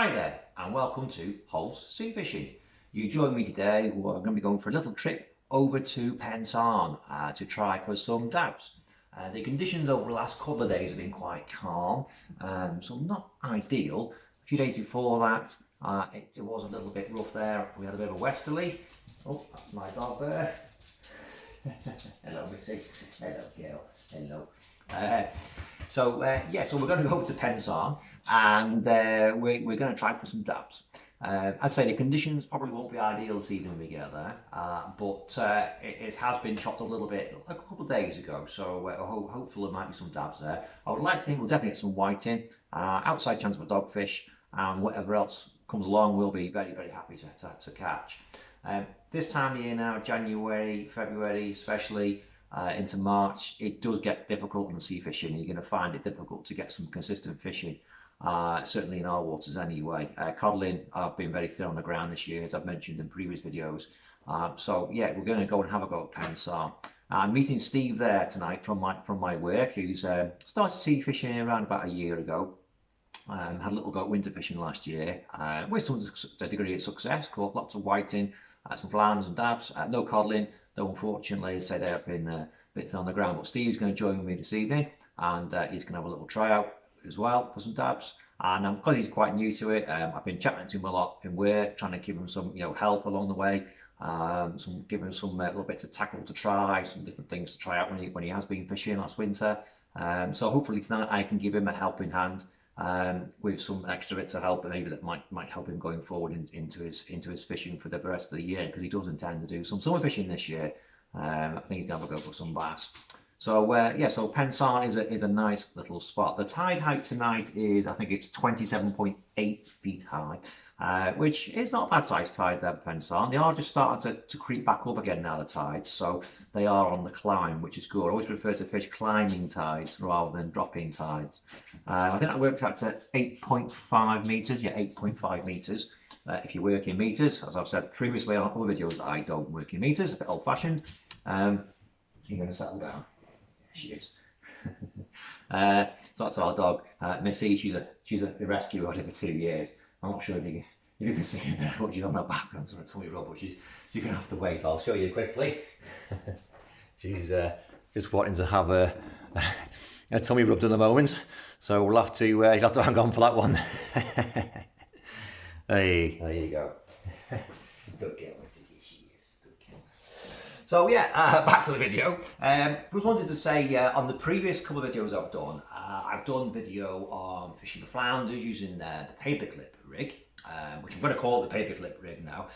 Hi there and welcome to Holfs Sea Fishing. You join me today. We're going to be going for a little trip over to Pensarn to try for some dabs. The conditions over the last couple of days have been quite calm, so not ideal. A few days before that it was a little bit rough there. We had a bit of a westerly. Oh, that's my dog there. Hello Missy. Hello girl. Hello. So we're going to go over to Pensarn and we're going to try for some dabs. I'd say the conditions probably won't be ideal this evening when we get there, but it has been chopped up a little bit a couple of days ago, so hopefully there might be some dabs there. I would like to think we'll definitely get some whiting, outside chance of a dogfish, and whatever else comes along we'll be very, very happy to catch. This time of year now, January, February especially, into March, it does get difficult on the sea fishing. You're going to find it difficult to get some consistent fishing, certainly in our waters anyway. Codling, I've been very thin on the ground this year, as I've mentioned in previous videos. So yeah, we're going to go and have a go at Pensarn. I'm meeting Steve there tonight from my work, who's started sea fishing around about a year ago. Had a little go at winter fishing last year, with some degree of success. Caught lots of whiting, some flounders and dabs, no codling, though unfortunately, as I said, I've been a bit thin on the ground. But Steve's going to join me this evening, and he's going to have a little tryout as well for some dabs. And because he's quite new to it, I've been chatting to him a lot in work, trying to give him some help along the way, give him some little bits of tackle to try, some different things to try out when he has been fishing last winter. So hopefully tonight I can give him a helping hand, with some extra bits of help, and maybe that might help him going forward into his fishing for the rest of the year, because he does intend to do some summer fishing this year. I think he's gonna have a go for some bass. So so Pensarn is a nice little spot. The tide height tonight is, I think it's 27.8 feet high, which is not a bad sized tide there at Pensarn. They are just starting to creep back up again now, the tides, so they are on the climb, which is good. I always prefer to fish climbing tides rather than dropping tides. I think that works out to 8.5 metres, yeah, 8.5 metres. If you work in metres, as I've said previously on other videos, I don't work in metres, a bit old fashioned. You're going to settle down. She is. So that's our dog, Missy. She's a rescue out for 2 years. I'm not sure if you can see her there, but she's on her background, so tummy rub, but she's going to have to wait. I'll show you quickly. She's just wanting to have a tummy rubbed at the moment, so we'll have to hang on for that one. Hey, there you go. Good girl, Missy. So yeah, back to the video. I just wanted to say, on the previous couple of videos I've done video on fishing for flounders using the paperclip rig, which I'm going to call it the paperclip rig now.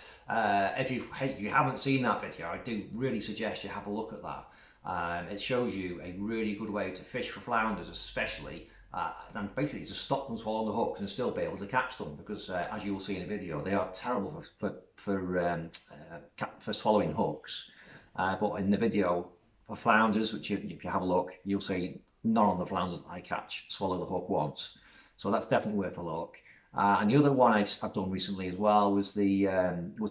If you haven't seen that video, I do really suggest you have a look at that. It shows you a really good way to fish for flounders, especially, and basically to stop them swallowing the hooks and still be able to catch them, because as you will see in the video, they are terrible for swallowing hooks. But in the video for flounders, which if you have a look, you'll see none of the flounders that I catch swallow the hook once. So that's definitely worth a look. And the other one I've done recently as well was the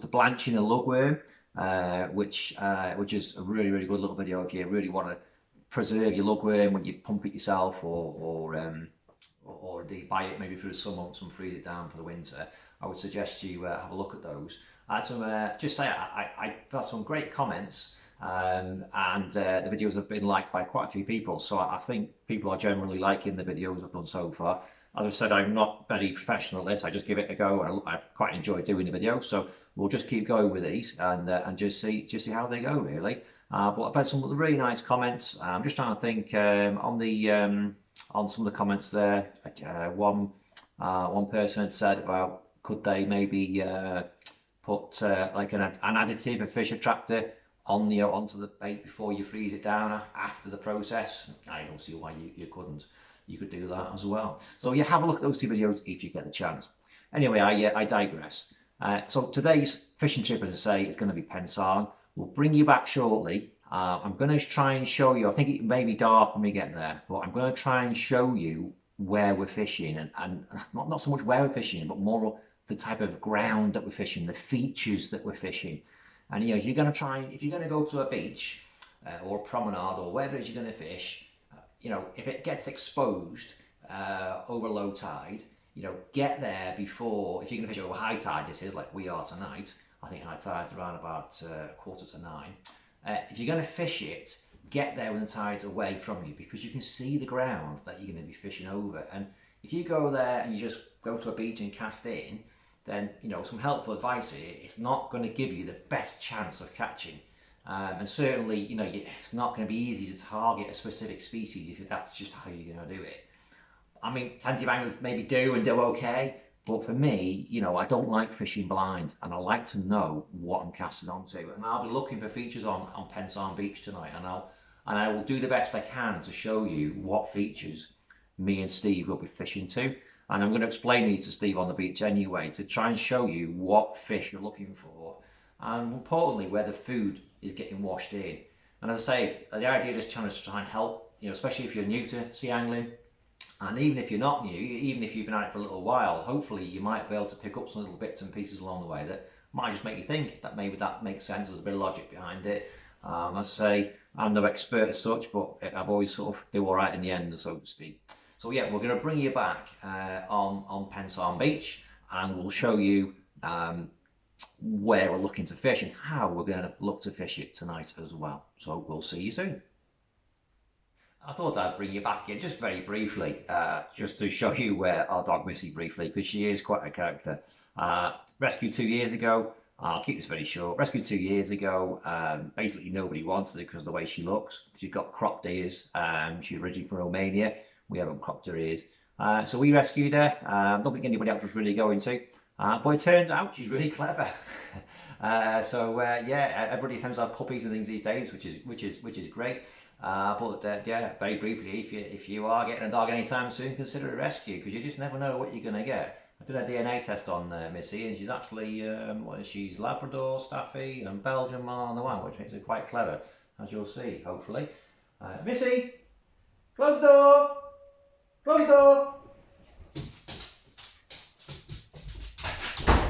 blanching a lugworm, which is a really, really good little video if you really want to preserve your lugworm when you pump it yourself, or indeed buy it maybe for the summer, freeze it down for the winter. I would suggest you have a look at those. Just say I've had some great comments, and the videos have been liked by quite a few people, so I think people are generally liking the videos I've done so far. As I said, I'm not very professional at this, I just give it a go, and I quite enjoy doing the videos, so we'll just keep going with these and just see how they go, really. But I've had some really nice comments. I'm just trying to think on some of the comments there. One person had said about, could they maybe put like an additive, a fish attractor onto the bait before you freeze it down after the process. I don't see why you couldn't. You could do that as well. So you have a look at those two videos if you get the chance. Anyway, I digress. So today's fishing trip, as I say, is going to be Pensarn. We'll bring you back shortly. I'm going to try and show you, I think it may be dark when we get there, but I'm going to try and show you where we're fishing, and not so much where we're fishing, but more the type of ground that we're fishing, the features that we're fishing. And if you're going to go to a beach or a promenade or wherever it is you're going to fish, if it gets exposed over low tide, you know, get there before, if you're going to fish over high tide, this is like we are tonight. I think high tide's around about 8:45. If you're going to fish it, get there when the tide's away from you, because you can see the ground that you're going to be fishing over. And if you go there and you just go to a beach and cast in, then, you know, some helpful advice here, it's not going to give you the best chance of catching. And certainly, you know, it's not going to be easy to target a specific species if that's just how you're going to do it. I mean, plenty of anglers maybe do and do okay, but for me, you know, I don't like fishing blind, and I like to know what I'm casting onto. And I'll be looking for features on Pensarn Beach tonight, and I will do the best I can to show you what features me and Steve will be fishing to. And I'm going to explain these to Steve on the beach anyway, to try and show you what fish you're looking for, and importantly, where the food is getting washed in. And as I say, the idea of this channel is to try and help, you know, especially if you're new to sea angling, and even if you're not new, even if you've been at it for a little while, hopefully you might be able to pick up some little bits and pieces along the way that might just make you think that maybe that makes sense, there's a bit of logic behind it. As I say, I'm no expert as such, but I've always sort of do all right in the end, so to speak. So yeah, we're going to bring you back on Pensarn Beach, and we'll show you where we're looking to fish and how we're going to look to fish it tonight as well. So we'll see you soon. I thought I'd bring you back in just very briefly, just to show you where our dog Missy briefly, because she is quite a character. Rescued 2 years ago. I'll keep this very short. Rescued 2 years ago. Basically nobody wanted her because of the way she looks. She's got cropped ears. She's originally from Romania. We haven't cropped her ears. So we rescued her. Don't think anybody else was really going to. But it turns out she's really clever. Yeah, everybody tends to have puppies and things these days, which is great. Yeah, very briefly, if you are getting a dog anytime soon, consider a rescue, because you just never know what you're going to get. I did a DNA test on Missy, and she's actually she's Labrador, Staffy, and Belgian all on the one, which makes her quite clever, as you'll see, hopefully. Missy, close the door. Close the door.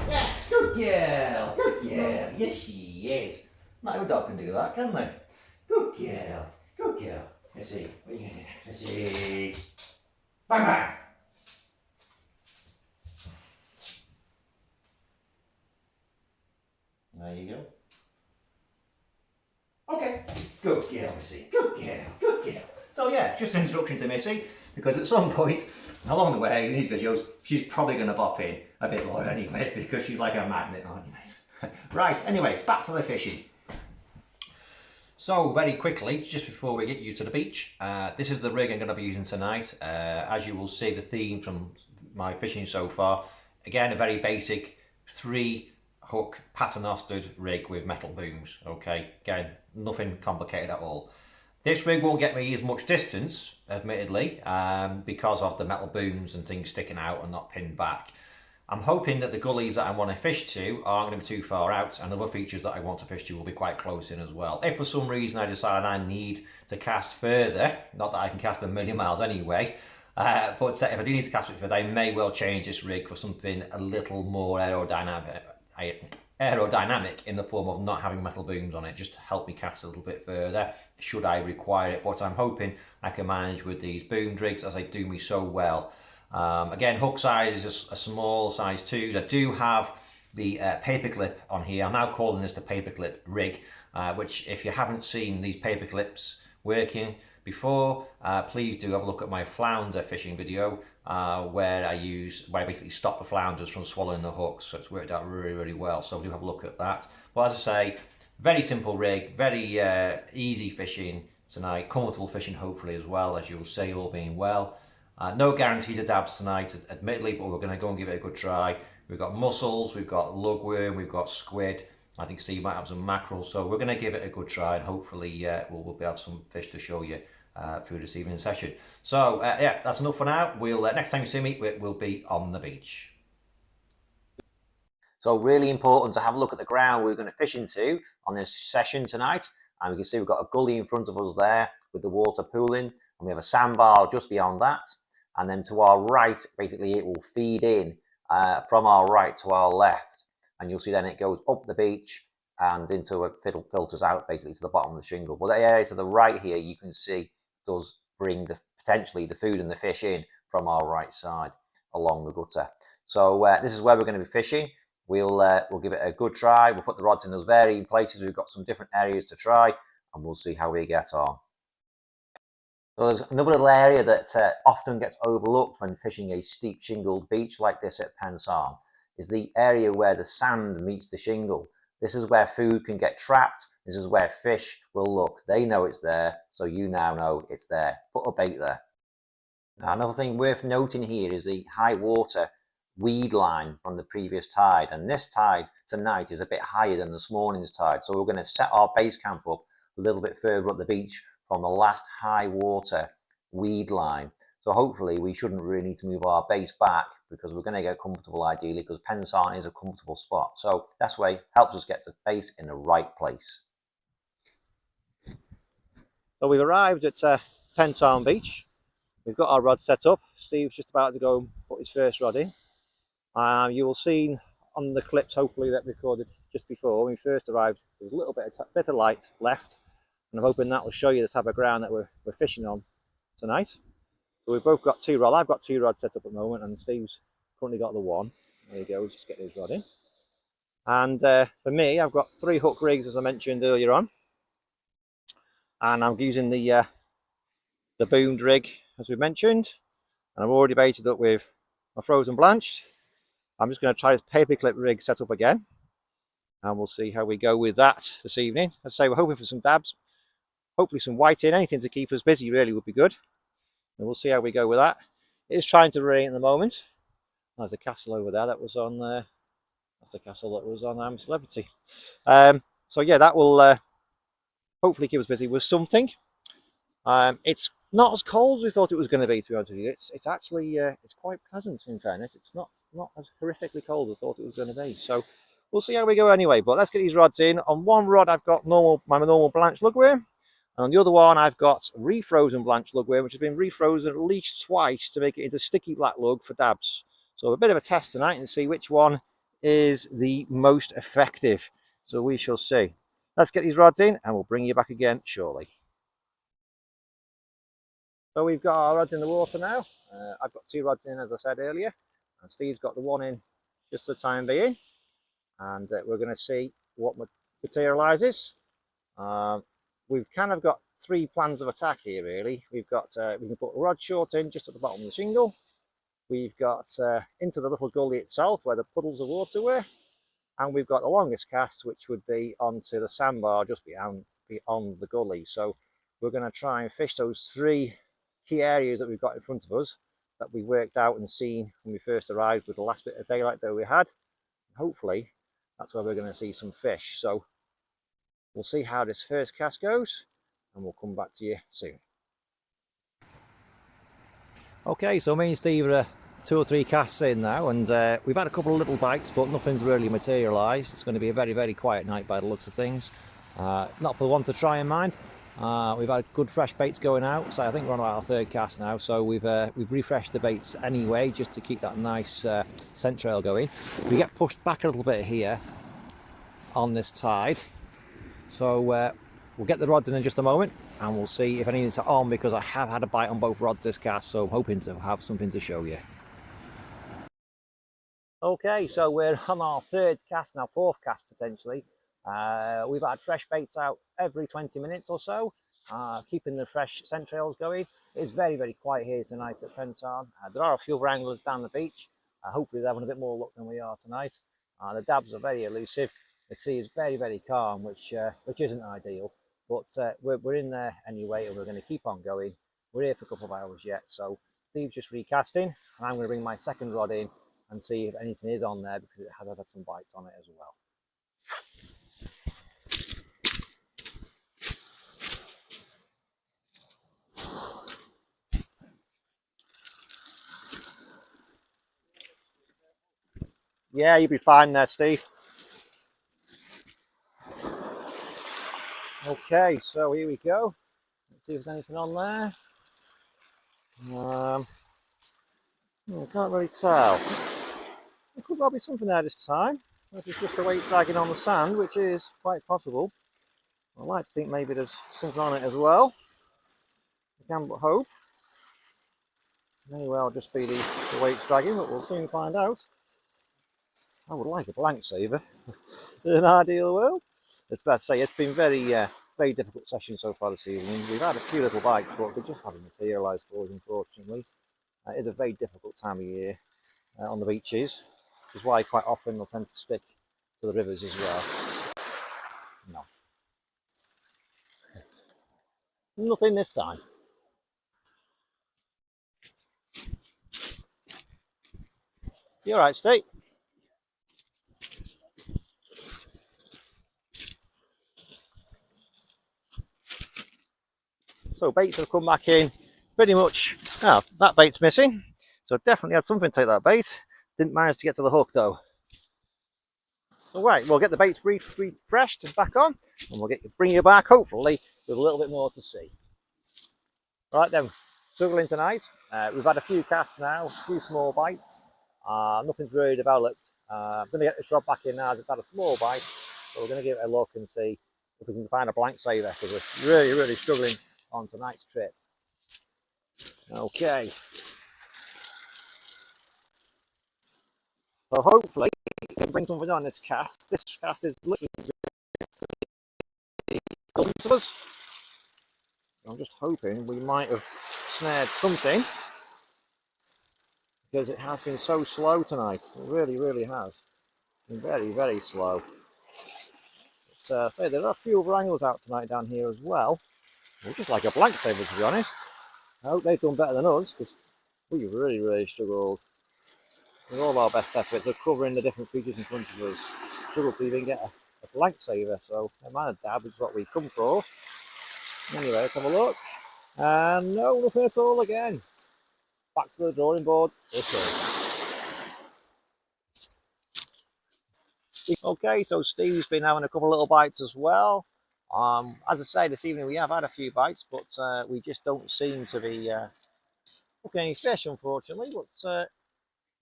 Yes, good girl. Good girl. Yes, she is. Not every dog can do that, can they? Good girl. Good girl. Let's see. What are you going to do? Let's see. Bang, bang. There you go. Okay. Good girl, Missy. Good girl. Good girl. So yeah, just an introduction to Missy, because at some point along the way in these videos, she's probably going to bop in a bit more anyway, because she's like a magnet, aren't you, mate? Right, anyway, back to the fishing. So very quickly, just before we get you to the beach, this is the rig I'm going to be using tonight. As you will see, the theme from my fishing so far, again, a very basic 3-hook paternostered rig with metal booms. Okay, again, nothing complicated at all. This rig won't get me as much distance, admittedly, because of the metal booms and things sticking out and not pinned back. I'm hoping that the gullies that I want to fish to aren't going to be too far out, and other features that I want to fish to will be quite close in as well. If for some reason I decide I need to cast further, not that I can cast a million miles anyway, but if I do need to cast further, I may well change this rig for something a little more aerodynamic in the form of not having metal booms on it, just to help me cast a little bit further should I require it. But I'm hoping I can manage with these boom rigs, as they do me so well. Again, hook size is a small size 2. I do have the paperclip on here. I'm now calling this the paperclip rig, which if you haven't seen these paper clips working before, please do have a look at my flounder fishing video, where I basically stop the flounders from swallowing the hooks. So it's worked out really, really well. So do have a look at that. But as I say, very simple rig, very easy fishing tonight, comfortable fishing hopefully as well, as you'll see, all being well. No guarantees of dabs tonight, admittedly, but we're going to go and give it a good try. We've got mussels, we've got lugworm, we've got squid. I think Steve might have some mackerel, so we're going to give it a good try, and hopefully we'll be able to have some fish to show you through this evening session. So yeah, that's enough for now. We'll next time you see me, we'll be on the beach. So really important to have a look at the ground we're going to fish into on this session tonight. And we can see we've got a gully in front of us there with the water pooling, and we have a sandbar just beyond that. And then to our right, basically it will feed in from our right to our left. And you'll see then it goes up the beach and into a filters out basically to the bottom of the shingle. But the area to the right here, you can see, does bring potentially the food and the fish in from our right side. along the gutter. So this is where we're going to be fishing. We'll give it a good try. We'll put the rods in those varying places. We've got some different areas to try, and we'll see how we get on. So there's another little area that often gets overlooked when fishing a steep shingled beach like this at Pensarn, is the area where the sand meets the shingle. This is where food can get trapped. This is where fish will look. They know it's there, so you now know it's there. Put a bait there. Now, another thing worth noting here is the high water weed line from the previous tide, and this tide tonight is a bit higher than this morning's tide, so we're going to set our base camp up a little bit further up the beach from the last high water weed line. So hopefully we shouldn't really need to move our base back, because we're going to get comfortable ideally, because Pensarn is a comfortable spot. So that's way helps us get to base in the right place. So we've arrived at Pensarn Beach. We've got our rod set up. Steve's just about to go and put his first rod in. You will see on the clips, hopefully, that recorded just before when we first arrived, there's a little bit of light left, and I'm hoping that will show you the type of ground that we're fishing on tonight. So we've both got 2 rods. I've got 2 rods set up at the moment, and Steve's currently got the one. There you go, just get his rod in. And for me, I've got 3 hook rigs, as I mentioned earlier on, and I'm using the boomed rig, as we mentioned, and I've already baited up with my frozen blanched. I'm just going to try this paperclip rig set up again, and we'll see how we go with that this evening. As I say, we're hoping for some dabs, hopefully some whiting, anything to keep us busy really would be good, and we'll see how we go with that. It is trying to rain at the moment. There's a castle over there that was on there. That's the castle that was on I'm Celebrity. So yeah, that will hopefully keep us busy with something. It's not as cold as we thought it was going to be honest with you. It's actually it's quite pleasant, in fairness. It's not as horrifically cold as I thought it was going to be. So we'll see how we go anyway. But let's get these rods in. On one rod I've got my normal blanched lugworm, and on the other one I've got refrozen blanched lugworm, which has been refrozen at least twice to make it into sticky black lug for dabs. So a bit of a test tonight and see which one is the most effective. So we shall see. Let's get these rods in, and we'll bring you back again shortly. So we've got our rods in the water now. I've got 2 rods in, as I said earlier, and Steve's got the one in just for the time being, and we're going to see what materializes. We've kind of got 3 plans of attack here really. We've got we can put a rod short in just at the bottom of the shingle. We've got into the little gully itself where the puddles of water were, and we've got the longest cast, which would be onto the sandbar just beyond the gully. So we're going to try and fish those 3 key areas that we've got in front of us that we worked out and seen when we first arrived with the last bit of daylight that we had. Hopefully that's where we're going to see some fish. So we'll see how this first cast goes, and we'll come back to you soon. Okay, so me and Steve are 2 or 3 casts in now, and we've had a couple of little bites, but nothing's really materialised. It's going to be a very, very quiet night by the looks of things. Not for one to try and mind. We've had good fresh baits going out, so I think we're on our 3rd cast now. So we've refreshed the baits anyway, just to keep that nice scent trail going. We get pushed back a little bit here on this tide, so we'll get the rods in just a moment, and we'll see if anything's on, because I have had a bite on both rods this cast, so I'm hoping to have something to show you. Okay, so we're on our 3rd cast now, 4th cast potentially. We've had fresh baits out every 20 minutes or so, keeping the fresh scent trails going. It's very, very quiet here tonight at Pensarn. There are a few wranglers down the beach. Hopefully they're having a bit more luck than we are tonight. The dabs are very elusive. The sea is very, very calm, which isn't ideal. But we're in there anyway, and we're going to keep on going. We're here for a couple of hours yet. So Steve's just recasting, and I'm going to bring my 2nd rod in and see if anything is on there, because it has had some bites on it as well. Yeah, you'll be fine there, Steve. Okay, so here we go. Let's see if there's anything on there. I can't really tell. There could well be something there this time. This is just a weight dragging on the sand, which is quite possible. I'd like to think maybe there's something on it as well. I can but hope. May well just be the way it's dragging, but we'll soon find out. I would like a blank saver in an ideal world. It's bad to say, it's been very difficult session so far this evening. We've had a few little bites, but they just haven't materialised for us, unfortunately. It is a very difficult time of year on the beaches, which is why quite often they'll tend to stick to the rivers as well. No. Nothing this time. You alright, Steve? So baits have come back in pretty much. Oh, that bait's missing. So definitely had something to take that bait. Didn't manage to get to the hook though. So right, we'll get the baits refreshed and back on, and we'll bring you back hopefully with a little bit more to see. Right then, struggling tonight. We've had a few casts now, a few small bites. Nothing's really developed. I'm going to get this rod back in now as it's had a small bite. So we're going to give it a look and see if we can find a blank saver, because we're really struggling on tonight's trip. Okay. So hopefully we can bring something on this cast. This cast is looking good to us. So I'm just hoping we might have snared something, because it has been so slow tonight. It really has. Been very slow. But say there are a few other angles out tonight down here as well. We're just like a blank saver, to be honest. I hope they've done better than us, because we really struggled with all our best efforts of covering the different features in front of us. Struggled to even get a blank saver, so a man of dab is what we come for. Anyway, let's have a look. And no, nothing at all again. Back to the drawing board it is. Okay, so Steve's been having a couple of little bites as well. As I say, this evening we have had a few bites, but we just don't seem to be hooking any fish, unfortunately. But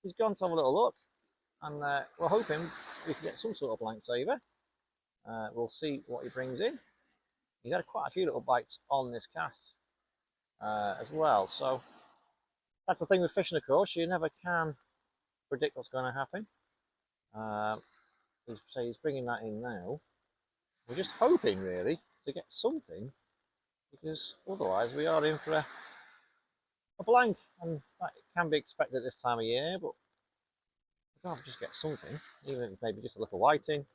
he's gone to have a little look, and we're hoping we can get some sort of blank saver. We'll see what he brings in. He's had quite a few little bites on this cast as well, so that's the thing with fishing, of course. You never can predict what's going to happen. He's bringing that in now. We're just hoping, really, to get something, because otherwise we are in for a blank, and that can be expected this time of year, but we've got to just get something, even if maybe just a little whiting,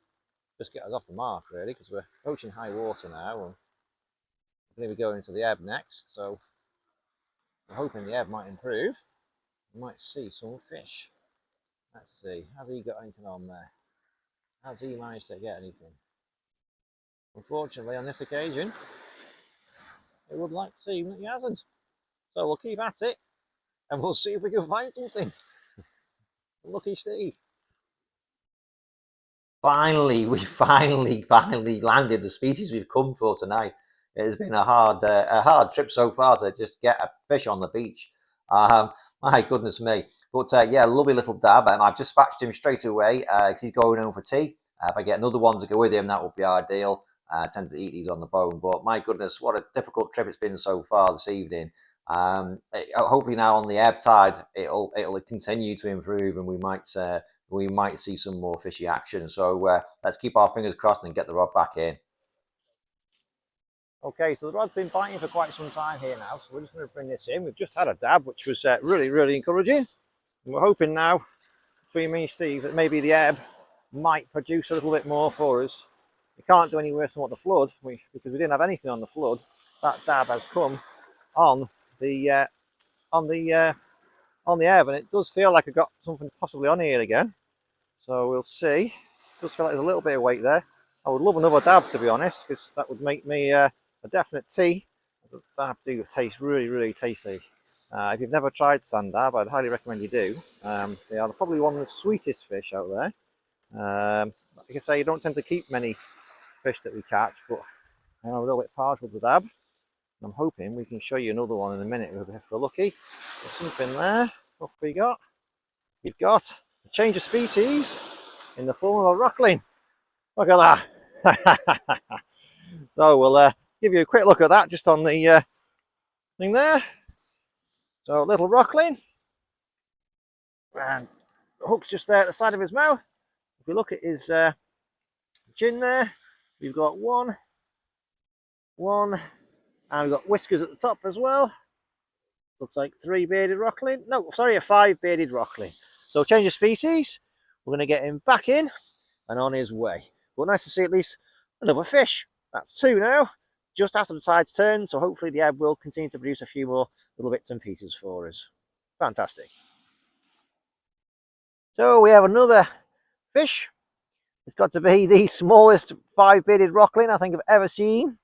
just get us off the mark, really, because we're approaching high water now, and we're going to be going into the ebb next, so we're hoping the ebb might improve. We might see some fish. Let's see, has he got anything on there? Has he managed to get anything? Unfortunately, on this occasion, I would like to see that he hasn't. So we'll keep at it, and we'll see if we can find something. Lucky Steve. We finally landed the species we've come for tonight. It has been a hard trip so far to just get a fish on the beach. My goodness me. But yeah, lovely little dab. I've dispatched him straight away because he's going home for tea. If I get another one to go with him, that would be ideal. I tend to eat these on the bone. But my goodness, what a difficult trip it's been so far this evening. Hopefully now on the ebb tide, it'll continue to improve, and we might see some more fishy action. So let's keep our fingers crossed and get the rod back in. Okay, so the rod's been biting for quite some time here now, so we're just going to bring this in. We've just had a dab, which was really encouraging. And we're hoping now, between me and Steve, that maybe the ebb might produce a little bit more for us. We can't do any worse than what the flood, because we didn't have anything on the flood. That dab has come on the ebb, and it does feel like I got something possibly on here again. So we'll see. It does feel like there's a little bit of weight there. I would love another dab, to be honest, because that would make me a definite tea. As a dab do taste really tasty. If you've never tried sand dab, I'd highly recommend you do. They are probably one of the sweetest fish out there. Like I say, you don't tend to keep many fish that we catch, but I'm a little bit partial to dab. I'm hoping we can show you another one in a minute if we're lucky. There's something there. What have we got? We've got a change of species in the form of a rockling. Look at that. So we'll give you a quick look at that just on the thing there. So a little rockling, and the hook's just there at the side of his mouth. If we look at his chin there, we've got one, and we've got whiskers at the top as well. Looks like 3 bearded rockling. No, sorry, a 5 bearded rockling. So change of species. We're going to get him back in and on his way. But nice to see at least another fish. That's 2 now, just after the tide's turn. So hopefully the ebb will continue to produce a few more little bits and pieces for us. Fantastic. So we have another fish. It's got to be the smallest 5 bearded rockling I think I've ever seen.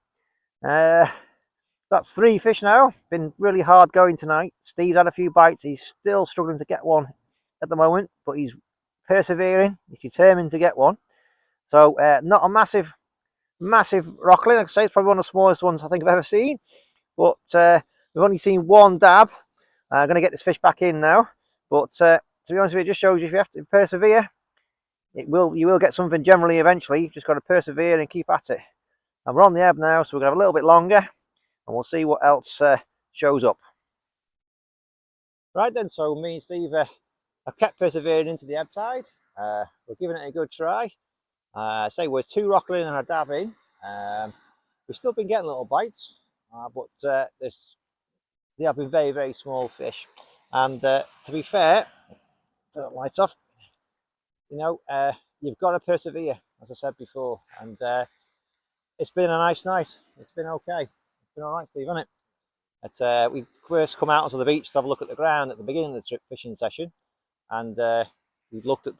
That's 3 fish now. Been really hard going tonight. Steve's had a few bites. He's still struggling to get one at the moment, but he's persevering. He's determined to get one. So not a massive rockling. Like I say, it's probably one of the smallest ones I think I've ever seen. But we've only seen one dab. I'm going to get this fish back in now. But to be honest with you, it just shows you if you have to persevere, you will get something generally eventually. You've just got to persevere and keep at it. And we're on the ebb now, so we're going to have a little bit longer, and we'll see what else shows up. Right then, so me and Steve have kept persevering into the ebb tide. We're giving it a good try. Say we're 2 rockling and a dab in. We've still been getting little bites, but they have been very, very small fish. And to be fair, turn the lights off. You know, you've got to persevere, as I said before. And it's been a nice night. It's been okay. It's been all right, Steve, hasn't it? We first come out onto the beach to have a look at the ground at the beginning of the trip fishing session, and we've looked at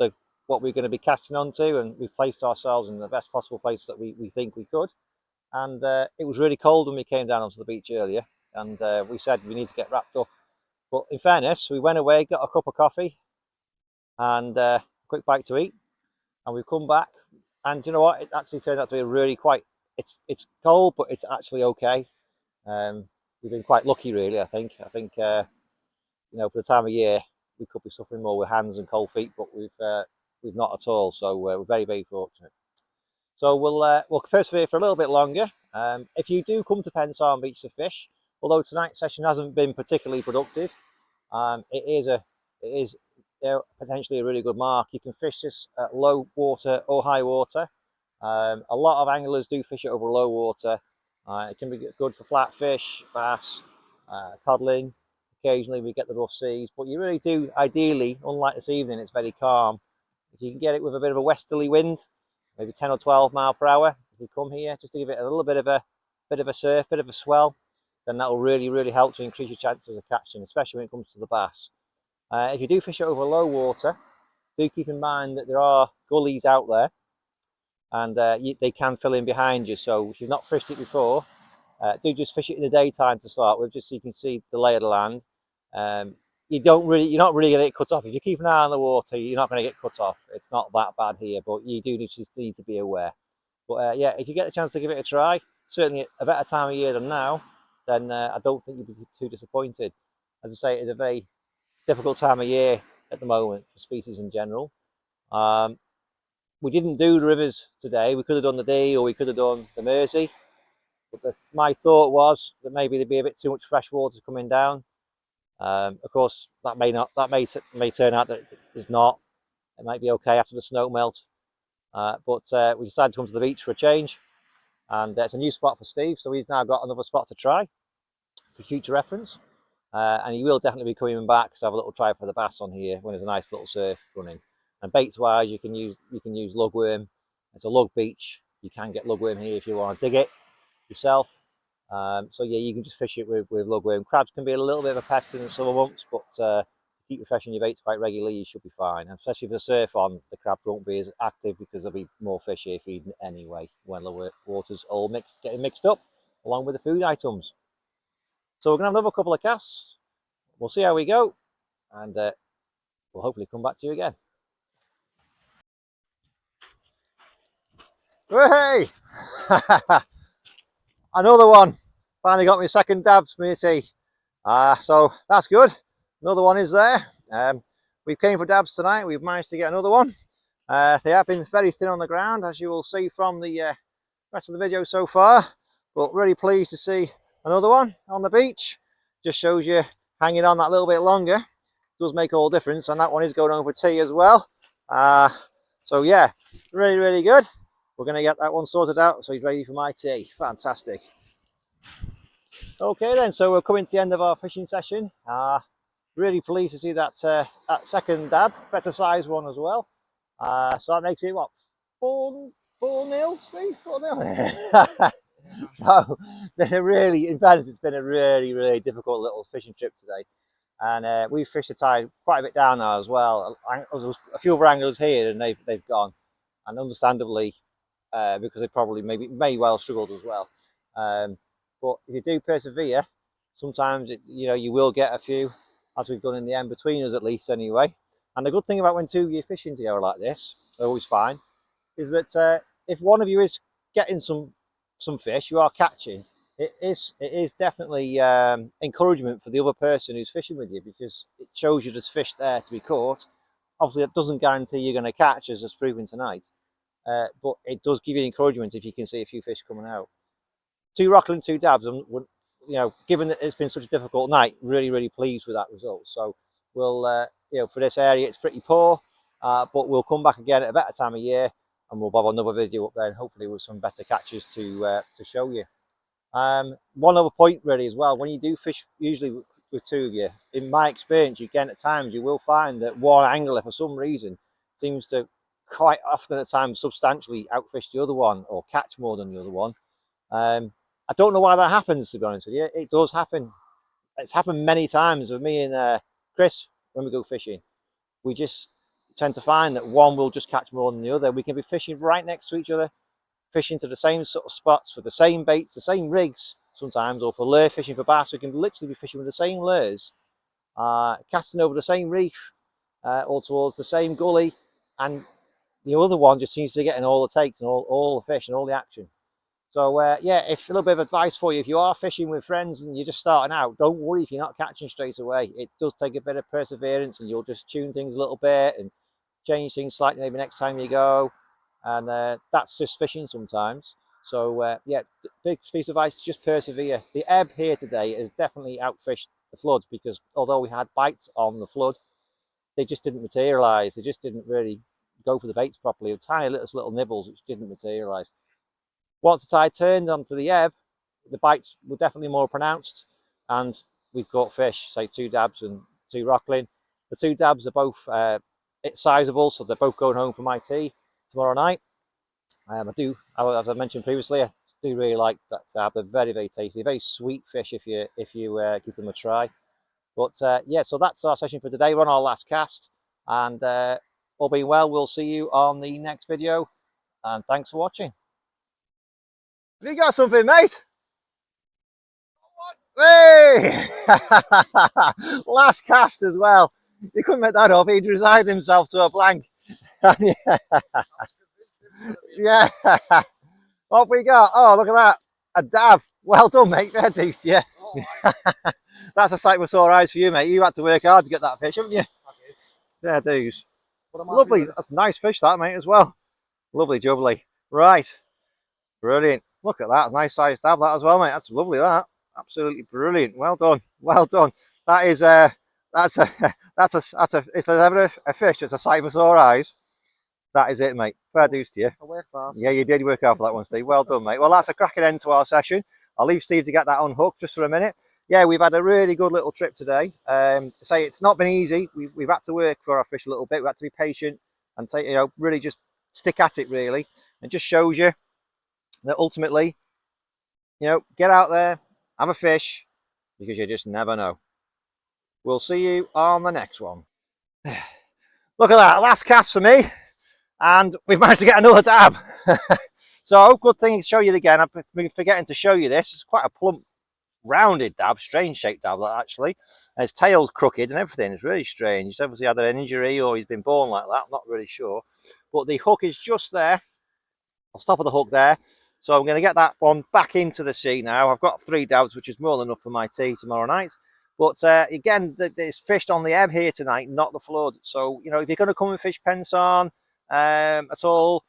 what we're going to be casting onto, and we've placed ourselves in the best possible place that we think we could. And it was really cold when we came down onto the beach earlier, and we said we need to get wrapped up. But in fairness, we went away, got a cup of coffee, and a quick bite to eat, and we've come back. And you know what? It actually turned out to be really quite. It's cold, but it's actually okay. We've been quite lucky, really. I think you know, for the time of year, we could be suffering more with hands and cold feet, but we've not at all. So we're very, very fortunate. So we'll persevere for a little bit longer. If you do come to Pensarn Beach to fish, although tonight's session hasn't been particularly productive, it is potentially a really good mark. You can fish this at low water or high water. A lot of anglers do fish it over low water. It can be good for flatfish, bass, codling. Occasionally we get the rough seas, but you really do, ideally, unlike this evening, it's very calm. If you can get it with a bit of a westerly wind, maybe 10 or 12 mile per hour, if you come here just to give it a little bit of a surf, bit of a swell, then that will really, really help to increase your chances of catching, especially when it comes to the bass. If you do fish it over low water, do keep in mind that there are gullies out there, and they can fill in behind you. So if you've not fished it before, do just fish it in the daytime to start with, just so you can see the lay of the land. You're not really going to get cut off. If you keep an eye on the water, you're not going to get cut off. It's not that bad here, but you do just need to be aware. But yeah, if you get a chance to give it a try, certainly a better time of year than now, then I don't think you'll be too disappointed. As I say, it's a very difficult time of year at the moment for species in general. We didn't do the rivers today. We could have done the Dee, or we could have done the Mersey. But my thought was that maybe there'd be a bit too much fresh water coming down. Of course, that may turn out that it's not. It might be okay after the snow melt. But we decided to come to the beach for a change, and it's a new spot for Steve, so he's now got another spot to try for future reference. And he will definitely be coming back to have a little try for the bass on here when there's a nice little surf running. And baits wise, you can use lugworm. It's a lug beach. You can get lugworm here if you want to dig it yourself. So yeah, you can just fish it with lugworm. Crabs can be a little bit of a pest in the summer months, but keep refreshing your baits quite regularly, you should be fine. And especially with the surf on, the crabs won't be as active because there'll be more fish here feeding anyway when the water's all getting mixed up along with the food items. So we're going to have another couple of casts. We'll see how we go, and we'll hopefully come back to you again. Hey! Another one. Finally got my second dabs, Missy. So that's good. Another one is there. We came for dabs tonight. We've managed to get another one. They have been very thin on the ground, as you will see from the rest of the video so far. But really pleased to see another one on the beach. Just shows you hanging on that little bit longer does make all difference, and that one is going home for tea as well. So yeah, really good. We're going to get that one sorted out so he's ready for my tea. Fantastic. Okay then, so we're coming to the end of our fishing session. Really pleased to see that that second dab, better size one as well. So that makes it what, 4-0, Steve? 4-0. So in fairness, it's been a really difficult little fishing trip today. And we've fished the tide quite a bit down now as well. There's a few other anglers here and they've gone, and understandably, because they probably may well struggled as well. But if you do persevere, sometimes you will get a few, as we've done in the end between us at least anyway. And the good thing about when two of you are fishing together like this, I always find, is that if one of you is getting some fish, you are catching, it is definitely encouragement for the other person who's fishing with you, because it shows you there's fish there to be caught. Obviously, it doesn't guarantee you're going to catch, as it's proven tonight, but it does give you encouragement if you can see a few fish coming out. 2 rockling, 2 dabs, and given that it's been such a difficult night, really pleased with that result. So we'll, for this area, it's pretty poor, but we'll come back again at a better time of year, and we'll have another video up there, and hopefully with some better catches to show you. One other point really as well, when you do fish usually with 2 of you, in my experience, again, at times you will find that one angler for some reason seems to quite often at times substantially outfish the other one or catch more than the other one. I don't know why that happens, to be honest with you. It does happen. It's happened many times with me and Chris when we go fishing. We just tend to find that one will just catch more than the other. We can be fishing right next to each other, fishing to the same sort of spots for the same baits, the same rigs sometimes, or for lure fishing for bass. We can literally be fishing with the same lures, casting over the same reef, or towards the same gully, and the other one just seems to be getting all the takes and all the fish and all the action. So yeah, if a little bit of advice for you, if you are fishing with friends and you're just starting out, don't worry if you're not catching straight away. It does take a bit of perseverance, and you'll just tune things a little bit and change things slightly maybe next time you go, and that's just fishing sometimes. So yeah, big piece of advice, just persevere. The ebb here today has definitely outfished the flood, because although we had bites on the flood, they just didn't materialize. They just didn't really go for the baits properly. Tiny little nibbles which didn't materialize. Once the tide turned onto the ebb, the bites were definitely more pronounced, and we've caught fish, say 2 dabs and 2 rockling. The 2 dabs are both sizable, so they're both going home for my tea tomorrow night. I do, as I mentioned previously, I do really like that tab. They're very tasty, very sweet fish if you give them a try. But yeah, so that's our session for today. We're on our last cast, and all being well, we'll see you on the next video, and thanks for watching. Have you got something, mate? Hey! Last cast as well. You couldn't make that up. He'd resigned himself to a blank. Yeah. What we got? Oh, look at that. A dab. Well done, mate. Fair dues, yeah. That's a sight for sore eyes for you, mate. You had to work hard to get that fish, haven't you? Fair dues. Lovely. That's a nice fish, that, mate, as well. Lovely jubbly. Right. Brilliant. Look at that. Nice size dab, that as well, mate. That's lovely, that. Absolutely brilliant. Well done. Well done. That is if there's ever a fish that's a sight for sore eyes, that is it, mate. Fair dues to you. I worked hard. Yeah, you did work hard for that one, Steve. Well done, mate. Well, that's a cracking end to our session. I'll leave Steve to get that unhooked just for a minute. Yeah, we've had a really good little trip today. Say it's not been easy. We've had to work for our fish a little bit. We had to be patient and take, really just stick at it, really. It just shows you that ultimately, get out there, have a fish, because you just never know. We'll see you on the next one. Look at that, last cast for me, and we've managed to get another dab. So good thing to show you again. I've been forgetting to show you this. It's quite a plump, rounded dab, strange shaped dab actually. And his tail's crooked and everything. It's really strange. He's obviously had an injury or he's been born like that. I'm not really sure. But the hook is just there. I'll stop at the hook there. So I'm going to get that one back into the sea now. I've got 3 dabs, which is more than enough for my tea tomorrow night. But again, it's fished on the ebb here tonight, not the flood. So, if you're going to come and fish Pensarn at all,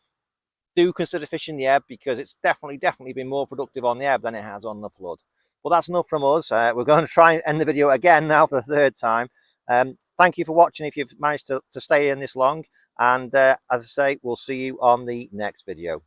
do consider fishing the ebb, because it's definitely been more productive on the ebb than it has on the flood. Well, that's enough from us. We're going to try and end the video again now for the third time. Thank you for watching if you've managed to stay in this long. And as I say, we'll see you on the next video.